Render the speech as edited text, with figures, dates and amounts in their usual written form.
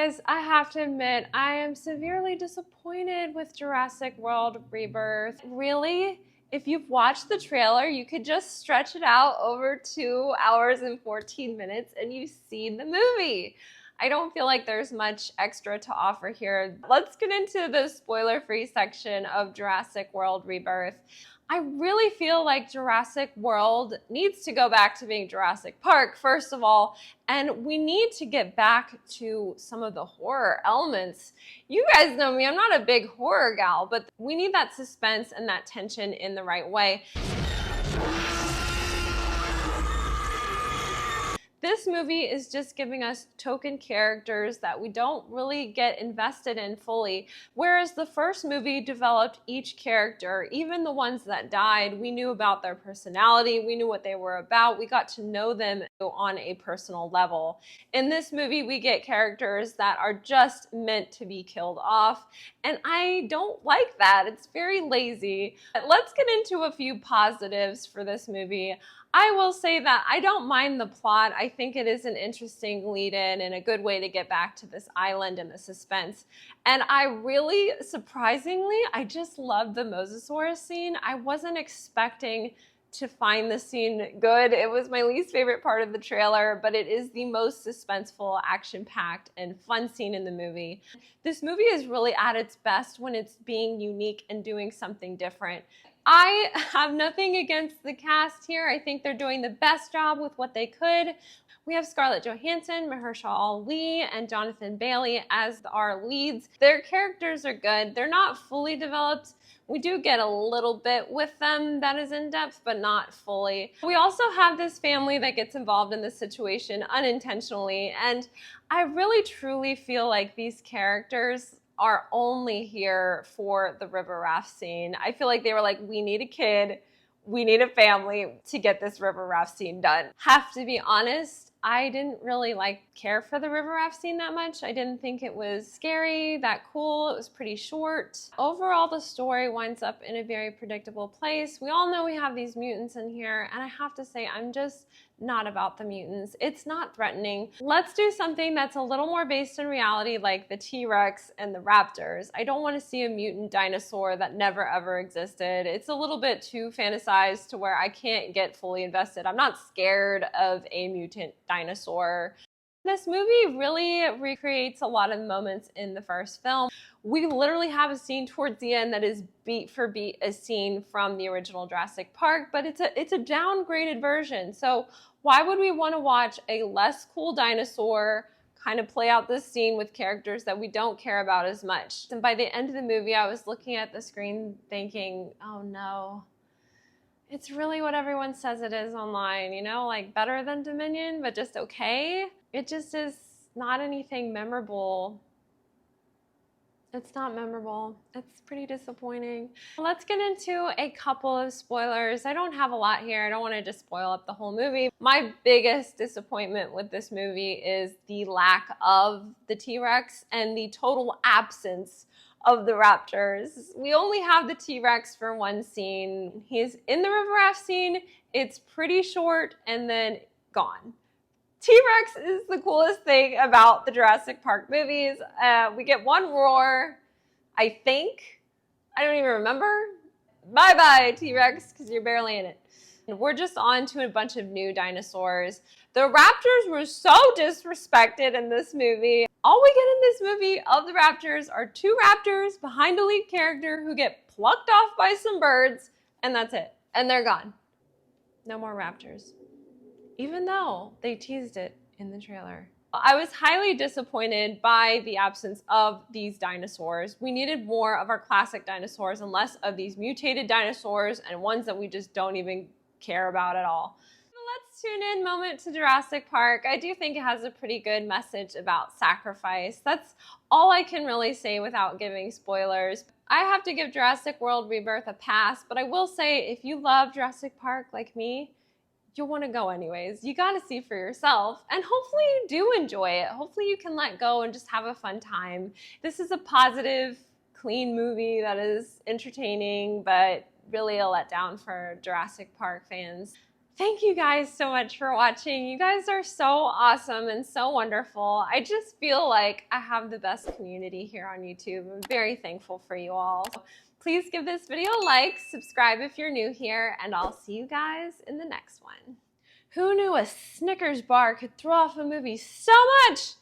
guys, I have to admit, I am severely disappointed with Jurassic World Rebirth. Really? If you've watched the trailer, you could just stretch it out over 2 hours and 14 minutes and you've seen the movie. I don't feel like there's much extra to offer here. Let's get into the spoiler-free section of Jurassic World Rebirth. I really feel like Jurassic World needs to go back to being Jurassic Park, first of all, and we need to get back to some of the horror elements. You guys know me, I'm not a big horror gal, but we need that suspense and that tension in the right way. This movie is just giving us token characters that we don't really get invested in fully, whereas the first movie developed each character, even the ones that died. We knew about their personality, we knew what they were about, we got to know them on a personal level. In this movie, we get characters that are just meant to be killed off, and I don't like that. It's very lazy. Let's get into a few positives for this movie. I will say that I don't mind the plot. I think it is an interesting lead-in and a good way to get back to this island and the suspense. And I really, surprisingly, I just loved the Mosasaurus scene. I wasn't expecting to find the scene good. It was my least favorite part of the trailer, but it is the most suspenseful, action-packed, and fun scene in the movie. This movie is really at its best when it's being unique and doing something different. I have nothing against the cast here. I think they're doing the best job with what they could. We have Scarlett Johansson, Mahershala Ali, and Jonathan Bailey as our leads. Their characters are good. They're not fully developed. We do get a little bit with them that is in depth, but not fully. We also have this family that gets involved in this situation unintentionally, and I really truly feel like these characters are only here for the river raft scene. I feel like they were like, we need a kid, we need a family to get this river raft scene done. Have to be honest, I didn't really care for the river raft scene that much. I didn't think it was scary, that cool. It was pretty short. Overall, the story winds up in a very predictable place. We all know we have these mutants in here, and I have to say, I'm just not about the mutants. It's not threatening. Let's do something that's a little more based in reality, like the T-Rex and the raptors. I don't want to see a mutant dinosaur that never ever existed. It's a little bit too fantasized to where I can't get fully invested. I'm not scared of a mutant dinosaur. This movie really recreates a lot of moments in the first film. We literally have a scene towards the end that is beat for beat a scene from the original Jurassic Park, but it's a downgraded version. So why would we want to watch a less cool dinosaur kind of play out this scene with characters that we don't care about as much? And by the end of the movie, I was looking at the screen thinking, oh no, it's really what everyone says it is online, you know, like better than Dominion, but just okay. It just is not anything memorable. It's not memorable. It's pretty disappointing. Let's get into a couple of spoilers. I don't have a lot here. I don't want to just spoil up the whole movie. My biggest disappointment with this movie is the lack of the T-Rex and the total absence of the raptors. We only have the T-Rex for one scene. He's in the river raft scene. It's pretty short and then gone. T-Rex is the coolest thing about the Jurassic Park movies. We get one roar, I think. I don't even remember. Bye-bye, T-Rex, because you're barely in it. And we're just on to a bunch of new dinosaurs. The raptors were so disrespected in this movie. All we get in this movie of the raptors are 2 raptors behind a lead character who get plucked off by some birds, and that's it. And they're gone. No more raptors. Even though they teased it in the trailer. I was highly disappointed by the absence of these dinosaurs. We needed more of our classic dinosaurs and less of these mutated dinosaurs and ones that we just don't even care about at all. Let's tune in moment to Jurassic Park. I do think it has a pretty good message about sacrifice. That's all I can really say without giving spoilers. I have to give Jurassic World Rebirth a pass, but I will say if you love Jurassic Park like me, you'll want to go anyways. You got to see for yourself, and hopefully you do enjoy it. Hopefully you can let go and just have a fun time. This is a positive, clean movie that is entertaining, but really a letdown for Jurassic Park fans. Thank you guys so much for watching. You guys are so awesome and so wonderful. I just feel like I have the best community here on YouTube. I'm very thankful for you all. Please give this video a like, subscribe if you're new here, and I'll see you guys in the next one. Who knew a Snickers bar could throw off a movie so much